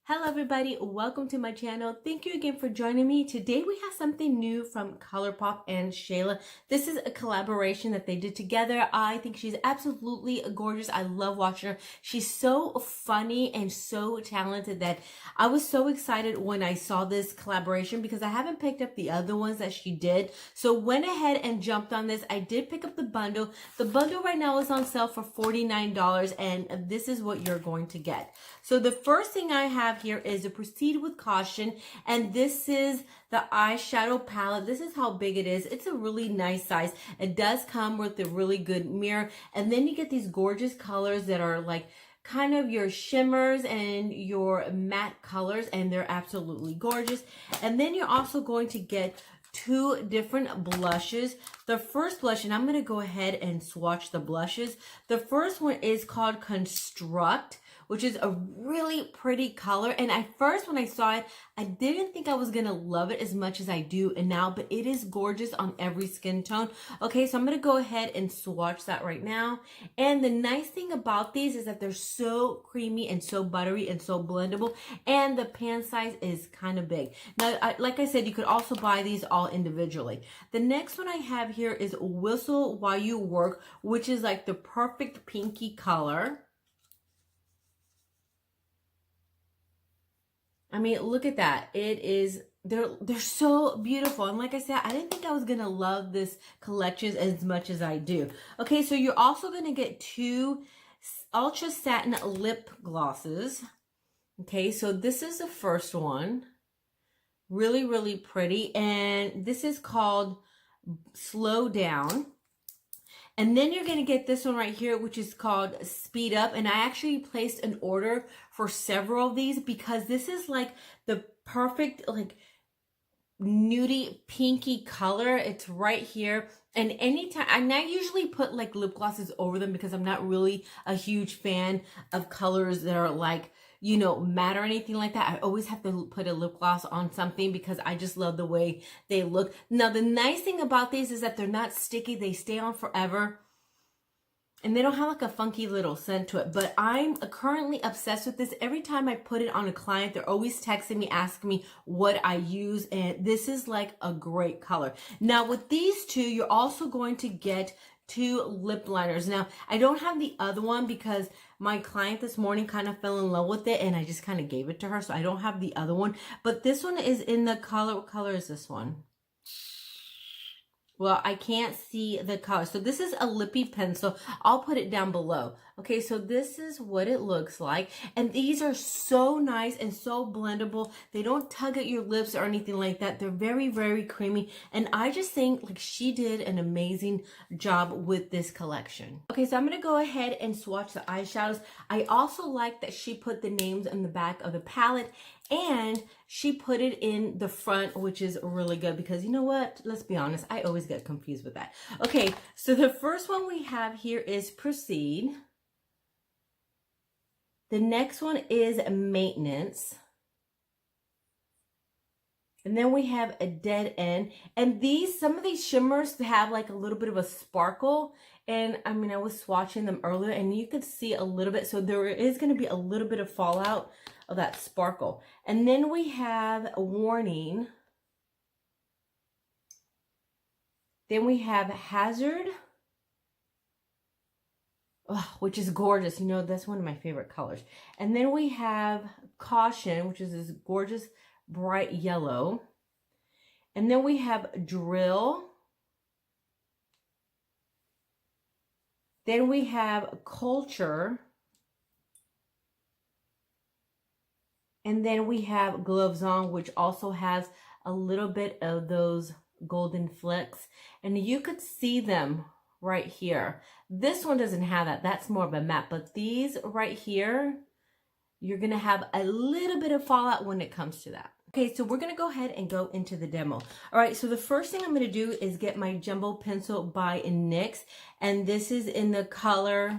Hello everybody, welcome to my channel. Thank you again for joining me. Today we have something new from Colourpop and Shayla. This is a collaboration that they did together. I think she's absolutely gorgeous. I love watching her. She's so funny and so talented that I was so excited when I saw this collaboration because I haven't picked up the other ones that she did. So went ahead and jumped on this. I did pick up the bundle. The bundle right now is on sale for $49 and this is what you're going to get. So the first thing I have here is to proceed with caution, and this is the eyeshadow palette. This is how big it is. It's a really nice size. It does come with a really good mirror, and then you get these gorgeous colors that are like kind of your shimmers and your matte colors, and they're absolutely gorgeous. And then you're also going to get two different blushes. The first blush, and I'm going to go ahead and swatch the blushes. The first one is called Construct, which is a really pretty color. And at first when I saw it, I didn't think I was gonna love it as much as I do now, but it is gorgeous on every skin tone. Okay, so I'm gonna go ahead and swatch that right now. And the nice thing about these is that they're so creamy and so buttery and so blendable, and the pan size is kind of big. Now, like I said, you could also buy these all individually. The next one I have here is Whistle While You Work, which is like the perfect pinky color. I mean, look at that. It is, they're so beautiful. And like I said, I didn't think I was going to love this collection as much as I do. Okay, so you're also going to get two Ultra Satin lip glosses. Okay, so this is the first one. Really, really pretty. And this is called Slow Down. And then you're going to get this one right here, which is called Speed Up. And I actually placed an order for several of these because this is like the perfect, like, nudie pinky color. It's right here. And anytime, and I usually put like lip glosses over them because I'm not really a huge fan of colors that are like, you know, matte or anything like that. I always have to put a lip gloss on something because I just love the way they look. Now, the nice thing about these is that they're not sticky. They stay on forever. And they don't have like a funky little scent to it. But I'm currently obsessed with this. Every time I put it on a client, they're always texting me, asking me what I use. And this is like a great color. Now, with these two, you're also going to get two lip liners. Now, I don't have the other one because my client this morning kind of fell in love with it and I just kind of gave it to her. So I don't have the other one. But this one is in the color. What color is this one? Well, I can't see the color. So this is a lippy pencil. I'll put it down below. Okay, so this is what it looks like. And these are so nice and so blendable. They don't tug at your lips or anything like that. They're very, very creamy. And I just think like she did an amazing job with this collection. Okay, so I'm going to go ahead and swatch the eyeshadows. I also like that she put the names in the back of the palette. And she put it in the front, which is really good because you know what? Let's be honest. I always get confused with that. Okay, so the first one we have here is Proceed. The next one is Maintenance. And then we have a Dead End. And some of these shimmers have like a little bit of a sparkle. And I mean, I was swatching them earlier and you could see a little bit. So there is going to be a little bit of fallout of that sparkle. And then we have a Warning. Then we have Hazard, which is gorgeous. You know, that's one of my favorite colors. And then we have Caution, which is this gorgeous bright yellow. And then we have Drill. Then we have Culture. And then we have Gloves On, which also has a little bit of those golden flecks. And you could see them right here. This one doesn't have that. That's more of a matte. But these right here, you're going to have a little bit of fallout when it comes to that. Okay, so we're going to go ahead and go into the demo. All right, so the first thing I'm going to do is get my Jumbo Pencil by NYX. And this is in the color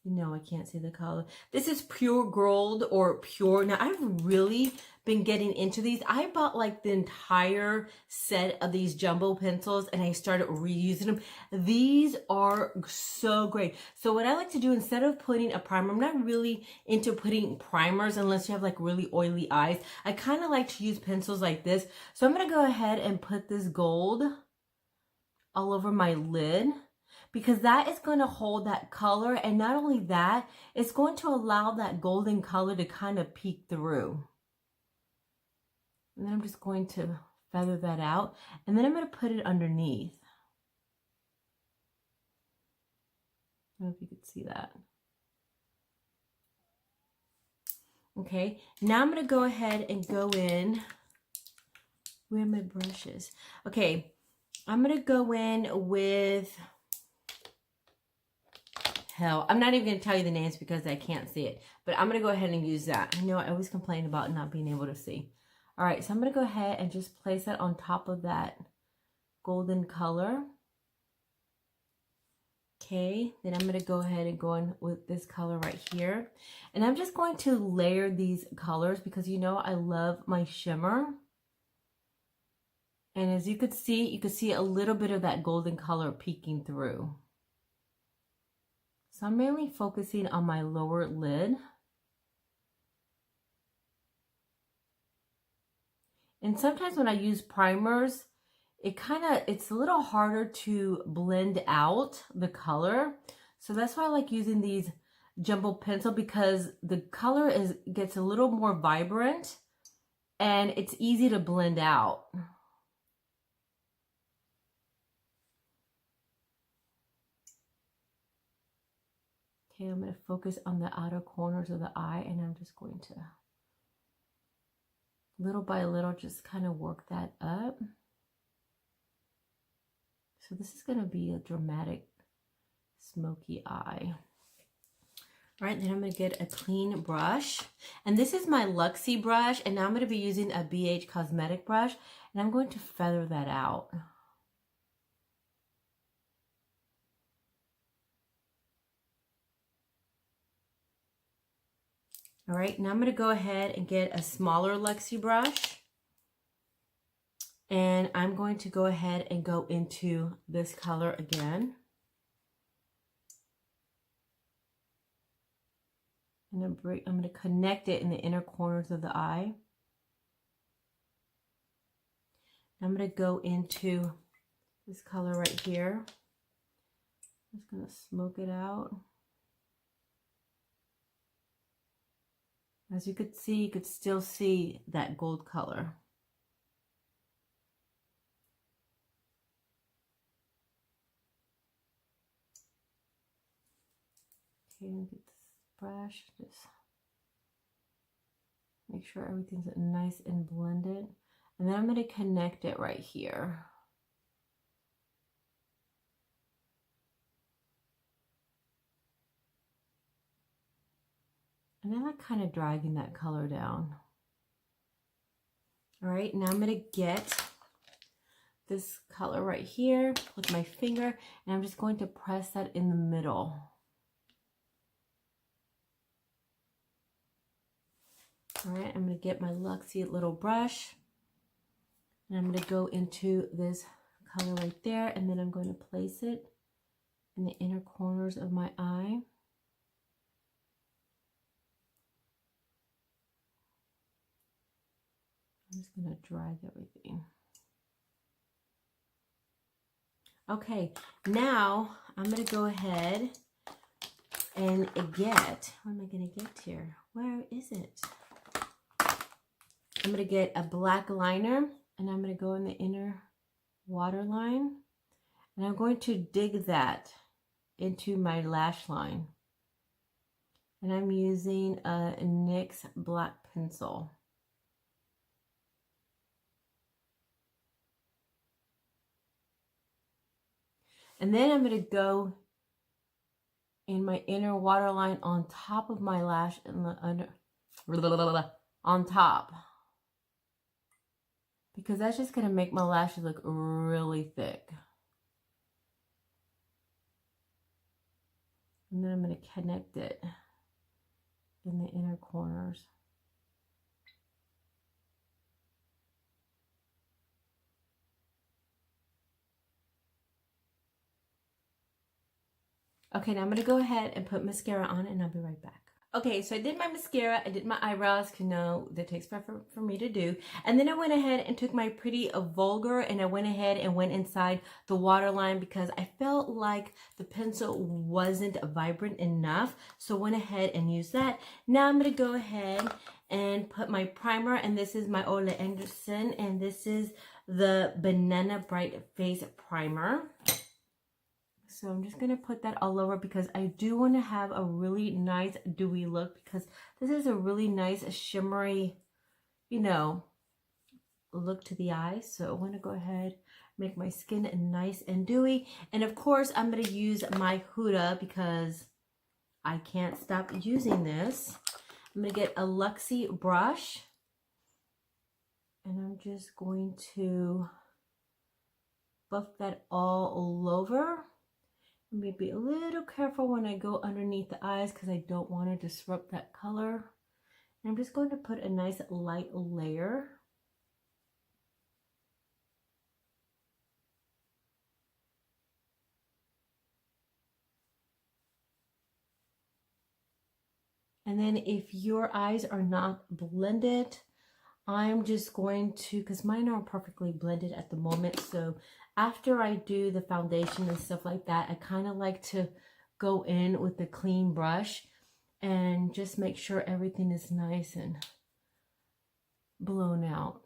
No, I can't see the color. This is pure gold or pure. Now, I've really been getting into these. I bought like the entire set of these jumbo pencils and I started reusing them. These are so great. So what I like to do, instead of putting a primer, I'm not really into putting primers unless you have like really oily eyes. I kind of like to use pencils like this. So I'm going to go ahead and put this gold all over my lid, because that is going to hold that color. And not only that, it's going to allow that golden color to kind of peek through. And then I'm just going to feather that out. And then I'm going to put it underneath. I don't know if you could see that. Okay, now I'm going to go ahead and go in. Where are my brushes? Okay, I'm going to go in with... Hell, I'm not even going to tell you the names because I can't see it. But I'm going to go ahead and use that. I know I always complain about not being able to see. All right, so I'm going to go ahead and just place that on top of that golden color. Okay, then I'm going to go ahead and go in with this color right here. And I'm just going to layer these colors because you know I love my shimmer. And as you could see a little bit of that golden color peeking through. So I'm mainly focusing on my lower lid. And sometimes when I use primers, it's a little harder to blend out the color. So that's why I like using these jumbo pencil, because the color gets a little more vibrant and it's easy to blend out. Okay, I'm going to focus on the outer corners of the eye, and I'm just going to, little by little, just kind of work that up. So this is going to be a dramatic, smoky eye. All right, then I'm going to get a clean brush. And this is my Luxie brush, and now I'm going to be using a BH Cosmetic brush, and I'm going to feather that out. All right, now I'm going to go ahead and get a smaller Luxie brush. And I'm going to go ahead and go into this color again. And I'm going to connect it in the inner corners of the eye. I'm going to go into this color right here. I'm just going to smoke it out. As you could see, you could still see that gold color. Okay, and get this brush, just make sure everything's nice and blended. And then I'm going to connect it right here. And then I'm kind of dragging that color down. All right, now I'm going to get this color right here with my finger, and I'm just going to press that in the middle. All right, I'm going to get my Luxie little brush, and I'm going to go into this color right there, and then I'm going to place it in the inner corners of my eye. I'm just going to drag everything. Okay, now I'm going to go ahead and get, what am I going to get here? Where is it? I'm going to get a black liner, and I'm going to go in the inner waterline, and I'm going to dig that into my lash line. And I'm using a NYX black pencil. And then I'm going to go in my inner waterline on top of my lash, on top. Because that's just going to make my lashes look really thick. And then I'm going to connect it in the inner corners. Okay, now I'm going to go ahead and put mascara on and I'll be right back. Okay, so I did my mascara, I did my eyebrows, because no, that takes forever for me to do. And then I went ahead and took my pretty Vulgar and I went ahead and went inside the waterline because I felt like the pencil wasn't vibrant enough. So I went ahead and used that. Now I'm going to go ahead and put my primer, and this is my olehenriksen, and this is the Banana Bright Face Primer. So I'm just going to put that all over because I do want to have a really nice dewy look, because this is a really nice shimmery, you know, look to the eyes. So I want to go ahead, make my skin nice and dewy. And of course, I'm going to use my Huda because I can't stop using this. I'm going to get a luxie brush. And I'm just going to buff that all over. Maybe a little careful when I go underneath the eyes because I don't want to disrupt that color. And I'm just going to put a nice light layer. And then if your eyes are not blended, I'm just going to, because mine are perfectly blended at the moment, so after I do the foundation and stuff like that, I kind of like to go in with a clean brush and just make sure everything is nice and blown out.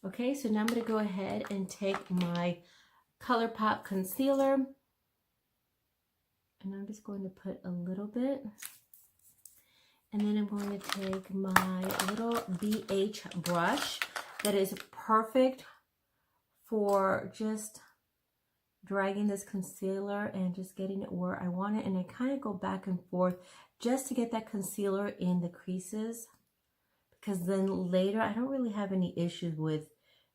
Okay, so now I'm going to go ahead and take my Colourpop concealer, and I'm just going to put a little bit, and then I'm going to take my little BH brush that is perfect for just dragging this concealer and just getting it where I want it. And I kind of go back and forth just to get that concealer in the creases, because then later I don't really have any issues with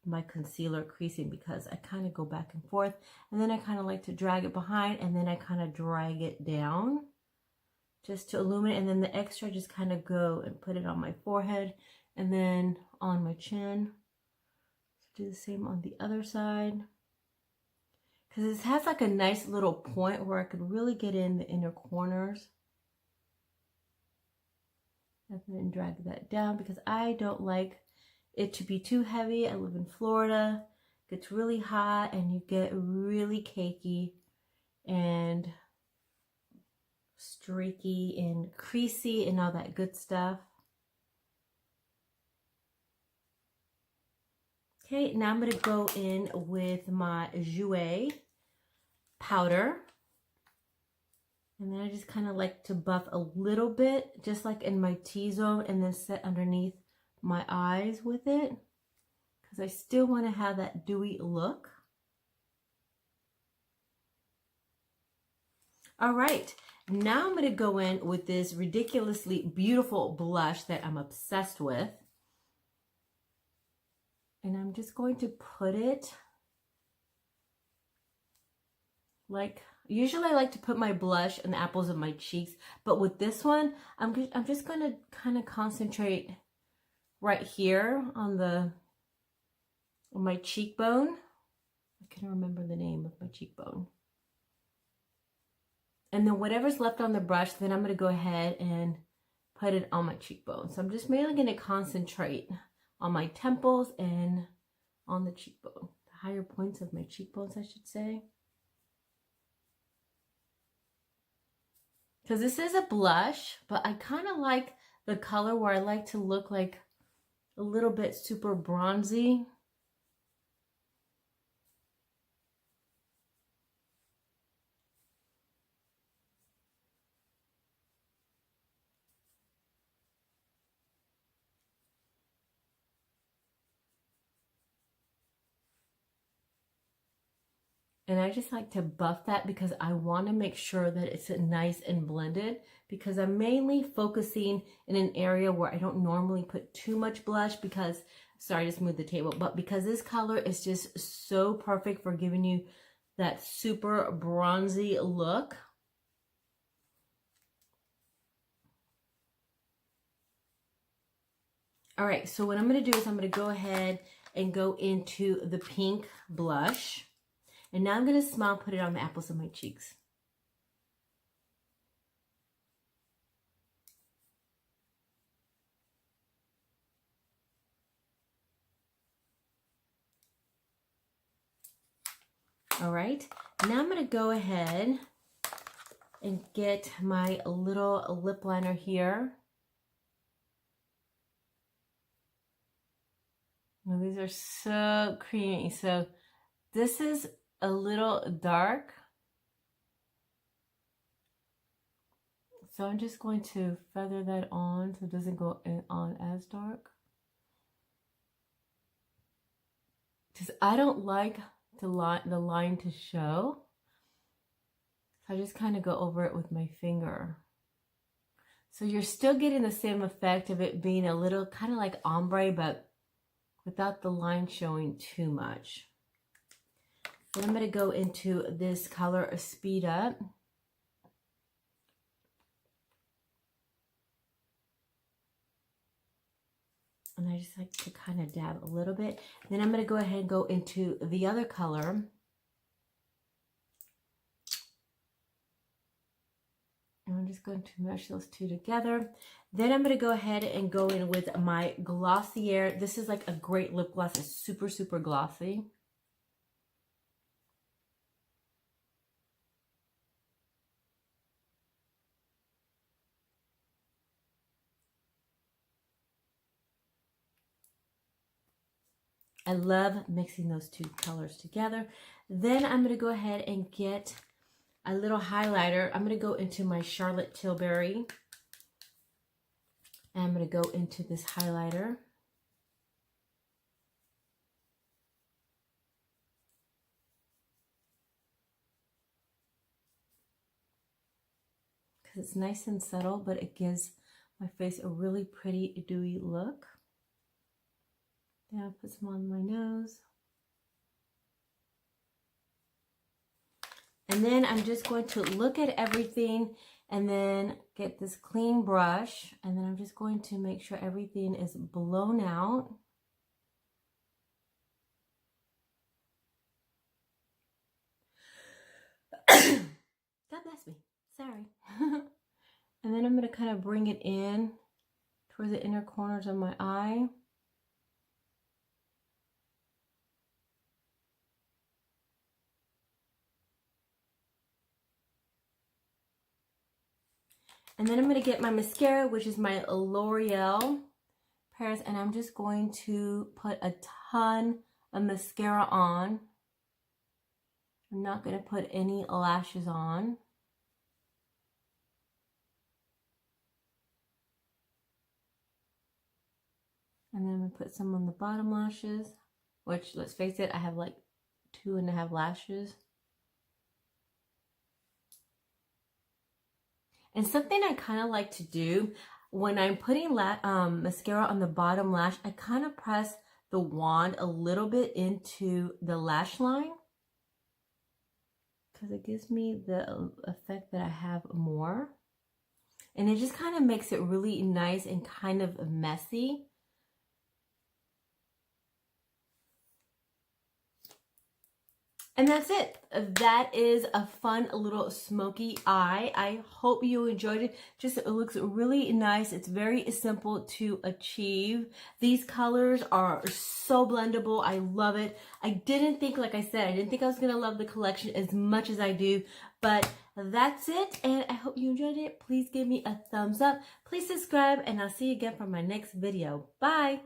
my concealer creasing because I kind of go back and forth, and then I kind of like to drag it behind, and then I kind of drag it down just to illuminate, and then the extra I just kind of go and put it on my forehead and then on my chin. Do the same on the other side, because this has like a nice little point where I could really get in the inner corners. And then drag that down because I don't like it to be too heavy. I live in Florida. It gets really hot and you get really cakey and streaky and creasy and all that good stuff. Okay, now I'm going to go in with my Jouer powder. And then I just kind of like to buff a little bit, just like in my T-zone, and then set underneath my eyes with it, because I still want to have that dewy look. All right, now I'm going to go in with this ridiculously beautiful blush that I'm obsessed with. And I'm just going to put it like, usually I like to put my blush in the apples of my cheeks, but with this one, I'm just going to kind of concentrate right here on my cheekbone. I can't remember the name of my cheekbone. And then whatever's left on the brush, then I'm going to go ahead and put it on my cheekbone. So I'm just mainly going to concentrate on my temples and on the cheekbone, the higher points of my cheekbones, I should say. Because this is a blush, but I kind of like the color where I like to look like a little bit super bronzy. And I just like to buff that because I want to make sure that it's nice and blended, because I'm mainly focusing in an area where I don't normally put too much blush because, sorry, I just moved the table, but because this color is just so perfect for giving you that super bronzy look. All right, so what I'm going to do is I'm going to go ahead and go into the pink blush. And now I'm going to smile, put it on the apples of my cheeks. All right, now I'm going to go ahead and get my little lip liner here. Now, these are so creamy. So this is a little dark. So I'm just going to feather that on so it doesn't go on as dark. Because I don't like the line to show. So I just kind of go over it with my finger. So you're still getting the same effect of it being a little kind of like ombre, but without the line showing too much. Then I'm going to go into this color Speed Up. And I just like to kind of dab a little bit. Then I'm going to go ahead and go into the other color. And I'm just going to mesh those two together. Then I'm going to go ahead and go in with my Glossier. This is like a great lip gloss. It's super, super glossy. I love mixing those two colors together. Then I'm going to go ahead and get a little highlighter. I'm going to go into my Charlotte Tilbury. And I'm going to go into this highlighter. Because it's nice and subtle, but it gives my face a really pretty dewy look. Then I'll put some on my nose. And then I'm just going to look at everything and then get this clean brush. And then I'm just going to make sure everything is blown out. God bless me. Sorry. And then I'm going to kind of bring it in towards the inner corners of my eye. And then I'm going to get my mascara, which is my L'Oreal Paris, and I'm just going to put a ton of mascara on. I'm not going to put any lashes on. And then I'm going to put some on the bottom lashes, which, let's face it, I have like 2.5 lashes. And something I kind of like to do when I'm putting mascara on the bottom lash, I kind of press the wand a little bit into the lash line, because it gives me the effect that I have more. And it just kind of makes it really nice and kind of messy. And that's it. That is a fun little smoky eye. I hope you enjoyed it. Just, it looks really nice. It's very simple to achieve. These colors are so blendable. I love it. I didn't think, like I said, I didn't think I was going to love the collection as much as I do. But that's it. And I hope you enjoyed it. Please give me a thumbs up. Please subscribe. And I'll see you again for my next video. Bye.